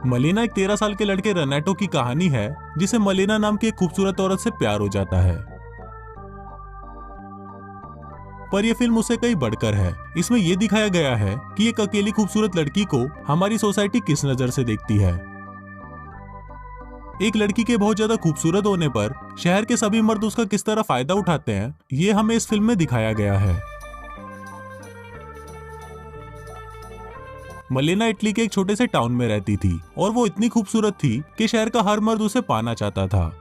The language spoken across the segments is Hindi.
मलेना एक 13 साल के लड़के रेनेटो की कहानी है, जिसे मलेना नाम की एक खूबसूरत औरत से प्यार हो जाता है। पर यह फिल्म उससे कहीं बढ़कर है। इसमें यह दिखाया गया है कि एक अकेली खूबसूरत लड़की को हमारी सोसाइटी किस नजर से देखती है। एक लड़की के बहुत ज्यादा खूबसूरत होने पर शहर के सभी मर्द उसका किस तरह फायदा उठाते हैं, ये हमें इस फिल्म में दिखाया गया है। मलेना इटली के एक छोटे से टाउन में रहती थी और वो इतनी खूबसूरत थी कि शहर का हर मर्द उसे पाना चाहता था।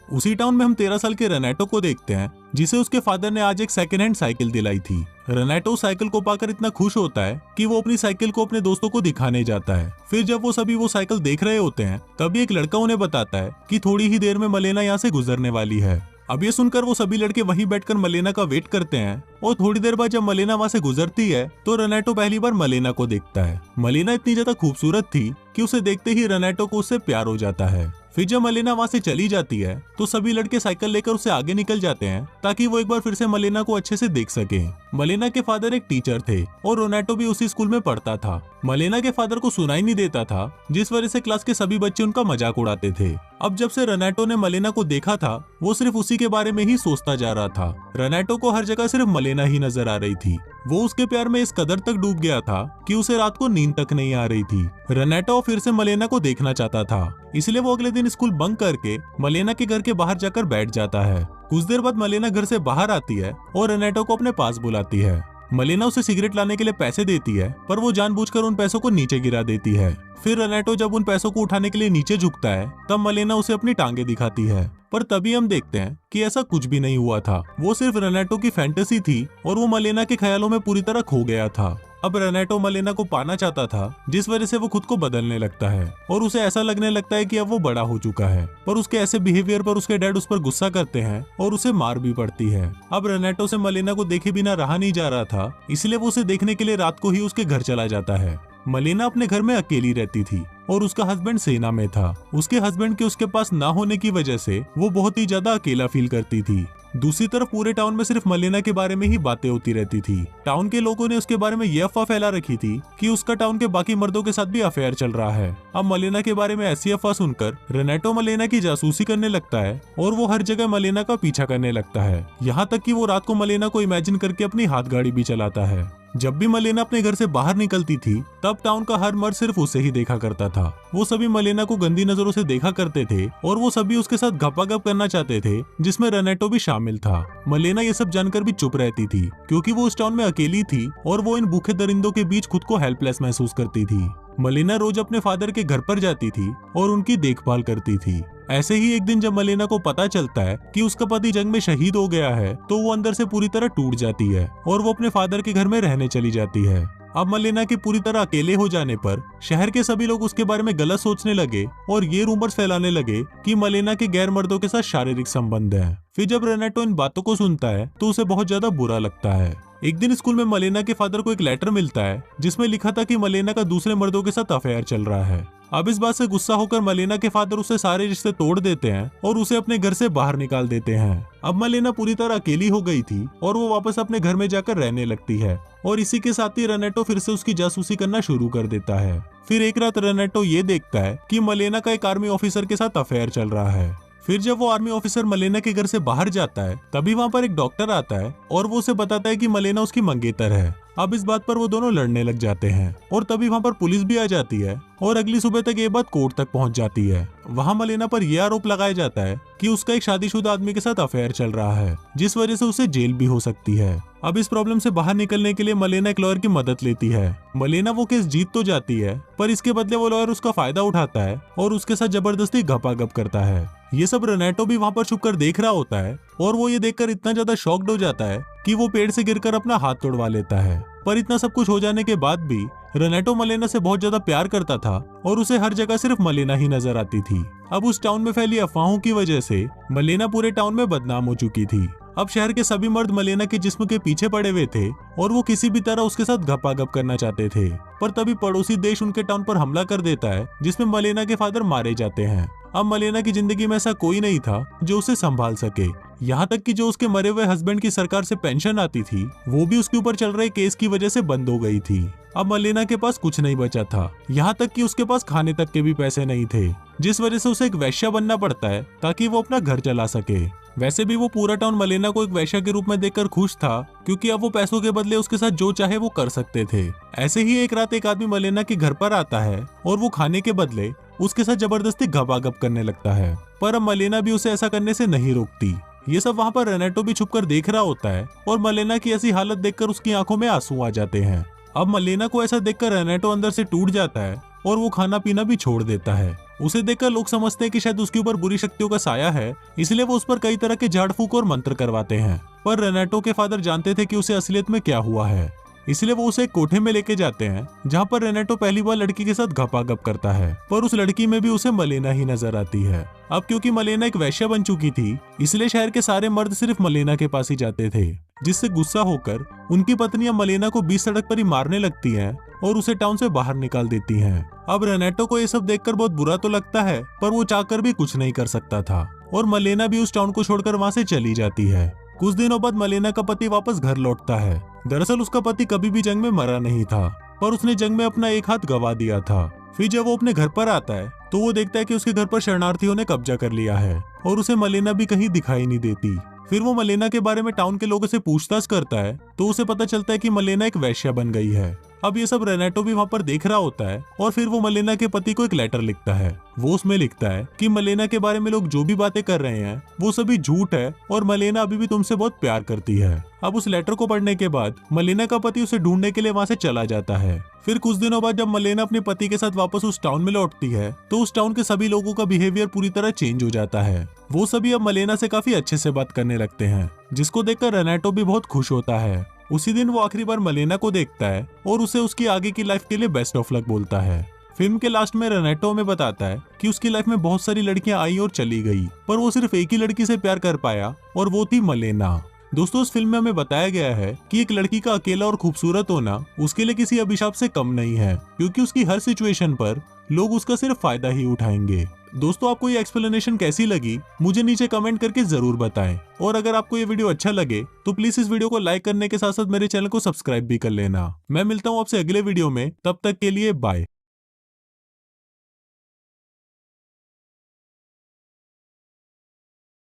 उसी टाउन में हम 13 साल के रेनेटो को देखते हैं, जिसे उसके फादर ने आज एक सेकंड हैंड साइकिल दिलाई थी। रेनेटो साइकिल को पाकर इतना खुश होता है कि वो अपनी साइकिल को अपने दोस्तों को दिखाने जाता है। फिर जब वो सभी वो साइकिल देख रहे होते हैं, तभी एक लड़का उन्हें बताता है कि थोड़ी ही देर में मलेना यहाँ से गुजरने वाली है। अब ये सुनकर वो सभी लड़के वहीं बैठकर मलेना का वेट करते हैं और थोड़ी देर बाद जब मलेना वहां से गुजरती है तो रेनेटो पहली बार मलेना को देखता है। मलेना इतनी ज्यादा खूबसूरत थी कि उसे देखते ही रेनेटो को उससे प्यार हो जाता है। फिर जब मलेना वहां से चली जाती है तो सभी लड़के साइकिल लेकर उसे आगे निकल जाते हैं ताकि वो एक बार फिर से मलेना को अच्छे से देख सके। मलेना के फादर एक टीचर थे और रेनेटो भी उसी स्कूल में पढ़ता था। मलेना के फादर को सुनाई नहीं देता था, जिस वजह से क्लास के सभी बच्चे उनका मजाक उड़ाते थे। अब जब से रेनेटो ने मलेना को देखा था, वो सिर्फ उसी के बारे में ही सोचता जा रहा था। रेनेटो को हर जगह सिर्फ मलेना ही नजर आ रही थी। वो उसके प्यार में इस कदर तक डूब गया था कि उसे रात को नींद तक नहीं आ रही थी। रेनेटो फिर से मलेना को देखना चाहता था, इसलिए वो अगले दिन स्कूल बंक करके मलेना के घर के बाहर जाकर बैठ जाता है। कुछ देर बाद मलेना घर से बाहर आती है और रेनेटो को अपने पास बुलाती है। मलेना उसे सिगरेट लाने के लिए पैसे देती है, पर वो जानबूझकर उन पैसों को नीचे गिरा देती है। फिर रेनेटो जब उन पैसों को उठाने के लिए नीचे झुकता है, तब मलेना उसे अपनी टांगे दिखाती है। पर तभी हम देखते हैं कि ऐसा कुछ भी नहीं हुआ था। वो सिर्फ रेनेटो की फैंटेसी थी और वो मलेना के ख्यालों में पूरी तरह खो गया था। अब रेनेटो मलेना को पाना चाहता था, जिस वजह से वो खुद को बदलने लगता है और उसे ऐसा लगने लगता है कि अब वो बड़ा हो चुका है। पर उसके ऐसे बिहेवियर पर उसके डैड उस पर गुस्सा करते हैं और उसे मार भी पड़ती है। अब रेनेटो से मलेना को देखे बिना रहा नहीं जा रहा था, इसलिए वो उसे देखने के लिए रात को ही उसके घर चला जाता है। मलेना अपने घर में अकेली रहती थी और उसका हस्बैंड सेना में था। उसके हस्बैंड के उसके पास ना होने की वजह से वो बहुत ही ज्यादा अकेला फील करती थी। दूसरी तरफ पूरे टाउन में सिर्फ मलेना के बारे में ही बातें होती रहती थी। टाउन के लोगों ने उसके बारे में यह अफवाह फैला रखी थी कि उसका टाउन के बाकी मर्दों के साथ भी अफेयर चल रहा है। अब मलेना के बारे में ऐसी अफवाह सुनकर रेनेटो मलेना की जासूसी करने लगता है और वो हर जगह मलेना का पीछा करने लगता है। यहाँ तक कि वो रात को मलेना को इमेजिन करके अपनी हाथ गाड़ी भी चलाता है। जब भी मलेना अपने घर से बाहर निकलती थी, तब टाउन का हर मर्द सिर्फ उसे ही देखा करता था। वो सभी मलेना को गंदी नजरों से देखा करते थे और वो सभी उसके साथ गपागप करना चाहते थे, जिसमें रेनेटो भी शामिल था। मलेना ये सब जानकर भी चुप रहती थी, क्योंकि वो उस टाउन में अकेली थी और वो इन भूखे दरिंदों के बीच खुद को हेल्पलेस महसूस करती थी। मलेना रोज अपने फादर के घर पर जाती थी और उनकी देखभाल करती थी। ऐसे ही एक दिन जब मलेना को पता चलता है कि उसका पति जंग में शहीद हो गया है, तो वो अंदर से पूरी तरह टूट जाती है और वो अपने फादर के घर में रहने चली जाती है। अब मलेना के पूरी तरह अकेले हो जाने पर शहर के सभी लोग उसके बारे में गलत सोचने लगे और ये रूमर्स फैलाने लगे कि मलेना के गैर मर्दों के साथ शारीरिक संबंध है। फिर जब रेनेटो इन बातों को सुनता है तो उसे बहुत ज्यादा बुरा लगता है। एक दिन स्कूल में मलेना के फादर को एक लेटर मिलता है, जिसमें लिखा था कि मलेना का दूसरे मर्दों के साथ अफेयर चल रहा है। अब इस बात से गुस्सा होकर मलेना के फादर उसे सारे रिश्ते तोड़ देते हैं और उसे अपने घर से बाहर निकाल देते हैं। अब मलेना पूरी तरह अकेली हो गई थी और वो वापस अपने घर में जाकर रहने लगती है और इसी के साथ ही रेनेटो फिर से उसकी जासूसी करना शुरू कर देता है। फिर एक रात रेनेटो ये देखता है कि मलेना का एक आर्मी ऑफिसर के साथ अफेयर चल रहा है। फिर जब वो आर्मी ऑफिसर मलेना के घर से बाहर जाता है, तभी वहाँ पर एक डॉक्टर आता है और वो उसे बताता है कि मलेना उसकी मंगेतर है। अब इस बात पर वो दोनों लड़ने लग जाते हैं और तभी वहाँ पर पुलिस भी आ जाती है और अगली सुबह तक ये बात कोर्ट तक पहुँच जाती है। वहाँ मलेना पर यह आरोप लगाया जाता है कि उसका एक शादीशुदा आदमी के साथ अफेयर चल रहा है, जिस वजह से उसे जेल भी हो सकती है। अब इस प्रॉब्लम से बाहर निकलने के लिए मलेना एक लॉयर की मदद लेती है। मलेना वो केस जीत तो जाती है, पर इसके बदले वो लॉयर उसका फायदा उठाता है और उसके साथ जबरदस्ती गपागप करता है। ये सब रेनेटो भी वहाँ पर छुपकर देख रहा होता है और वो ये देखकर इतना ज्यादा शॉक्ड हो जाता है कि वो पेड़ से गिरकर अपना हाथ तोड़वा लेता है। पर इतना सब कुछ हो जाने के बाद भी रेनेटो मलेना से बहुत ज्यादा प्यार करता था और उसे हर जगह सिर्फ मलेना ही नजर आती थी। अब उस टाउन में फैली अफवाहों की वजह से मलेना पूरे टाउन में बदनाम हो चुकी थी। अब शहर के सभी मर्द मलेना के जिस्म के पीछे पड़े हुए थे और वो किसी भी तरह उसके साथ गपागप करना चाहते थे। पर तभी पड़ोसी देश उनके टाउन पर हमला कर देता है, जिसमें मलेना के फादर मारे जाते हैं। अब मलेना की जिंदगी में ऐसा कोई नहीं था जो उसे संभाल सके। यहाँ तक कि जो उसके मरे हुए हस्बैंड की सरकार से पेंशन आती थी वो भी उसके ऊपर चल रहे केस की वजह से बंद हो गई थी। अब मलेना के पास कुछ नहीं बचा था, यहाँ तक कि उसके पास खाने तक के भी पैसे नहीं थे, जिस वजह से उसे एक वैश्या बनना पड़ता है ताकि वो अपना घर चला सके। वैसे भी वो पूरा टाउन मलेना को एक वैश्या के रूप में देखकर खुश था, क्योंकि अब वो पैसों के बदले उसके साथ जो चाहे वो कर सकते थे। ऐसे ही एक रात एक आदमी मलेना के घर पर आता है और वो खाने के बदले उसके साथ जबरदस्ती गपागप करने लगता है, पर अब मलेना भी उसे ऐसा करने से नहीं रोकती। ये सब वहाँ पर रेनेटो भी छुपकर देख रहा होता है और मलेना की ऐसी हालत देखकर उसकी आंखों में आंसू आ जाते हैं। अब मलेना को ऐसा देखकर रेनेटो अंदर से टूट जाता है और वो खाना पीना भी छोड़ देता है। उसे देखकर लोग समझते हैं कि शायद उसके ऊपर बुरी शक्तियों का साया है, इसलिए वो उस पर कई तरह के झाड़ फूक और मंत्र करवाते हैं। पर रेनेटो के फादर जानते थे कि उसे असलियत में क्या हुआ है, इसलिए वो उसे एक कोठे में लेके जाते हैं जहाँ पर रेनेटो पहली बार लड़की के साथ गपागप करता है। पर उस लड़की में भी उसे मलेना ही नजर आती है। अब क्योंकि मलेना एक वैश्या बन चुकी थी, इसलिए शहर के सारे मर्द सिर्फ मलेना के पास ही जाते थे, जिससे गुस्सा होकर उनकी पत्नियां मलेना को बीच सड़क पर ही मारने लगती हैं और उसे टाउन से बाहर निकाल देती हैं। अब रेनेटो को ये सब देखकर बहुत बुरा तो लगता है, पर वो चाहकर भी कुछ नहीं कर सकता था और मलेना भी उस टाउन को छोड़कर वहां से चली जाती है। कुछ दिनों बाद मलेना का पति वापस घर लौटता है। दरअसल उसका पति कभी भी जंग में मरा नहीं था, पर उसने जंग में अपना एक हाथ गंवा दिया था। फिर जब वो अपने घर पर आता है तो वो देखता है कि उसके घर पर शरणार्थियों ने कब्जा कर लिया है और उसे मलेना भी कहीं दिखाई नहीं देती। फिर वो मलेना के बारे में टाउन के लोगों से पूछताछ करता है तो उसे पता चलता है कि मलेना एक वैश्या बन गई है। अब ये सब रेनेटो भी वहाँ पर देख रहा होता है और फिर वो मलेना के पति को एक लेटर लिखता है। वो उसमें लिखता है कि मलेना के बारे में लोग जो भी बातें कर रहे हैं वो सभी झूठ है और मलेना अभी भी तुमसे बहुत प्यार करती है। अब उस लेटर को पढ़ने के बाद मलेना का पति उसे ढूंढने के लिए वहाँ से चला जाता है। फिर कुछ दिनों बाद जब मलेना अपने पति के साथ वापस उस टाउन में लौटती है तो उस टाउन के सभी लोगों का बिहेवियर पूरी तरह चेंज हो जाता है। वो सभी अब मलेना से काफी अच्छे से बात करने लगते हैं, जिसको देखकर रेनेटो भी बहुत खुश होता है। उसी दिन वो आखिरी बार मलेना को देखता है और उसे उसकी आगे की लाइफ के लिए बेस्ट ऑफ लक बोलता है। फिल्म के लास्ट में रेनेटो में बताता है कि उसकी लाइफ में बहुत सारी लड़कियां आई और चली गई, पर वो सिर्फ एक ही लड़की से प्यार कर पाया और वो थी मलेना। दोस्तों, इस फिल्म में हमें बताया गया है कि एक लड़की का अकेला और खूबसूरत होना उसके लिए किसी अभिशाप से कम नहीं है, क्योंकि उसकी हर सिचुएशन पर लोग उसका सिर्फ फायदा ही उठाएंगे। दोस्तों, आपको ये एक्सप्लेनेशन कैसी लगी मुझे नीचे कमेंट करके जरूर बताएं। और अगर आपको ये वीडियो अच्छा लगे तो प्लीज इस वीडियो को लाइक करने के साथ साथ मेरे चैनल को सब्सक्राइब भी कर लेना। मैं मिलता हूँ आपसे अगले वीडियो में, तब तक के लिए बाय।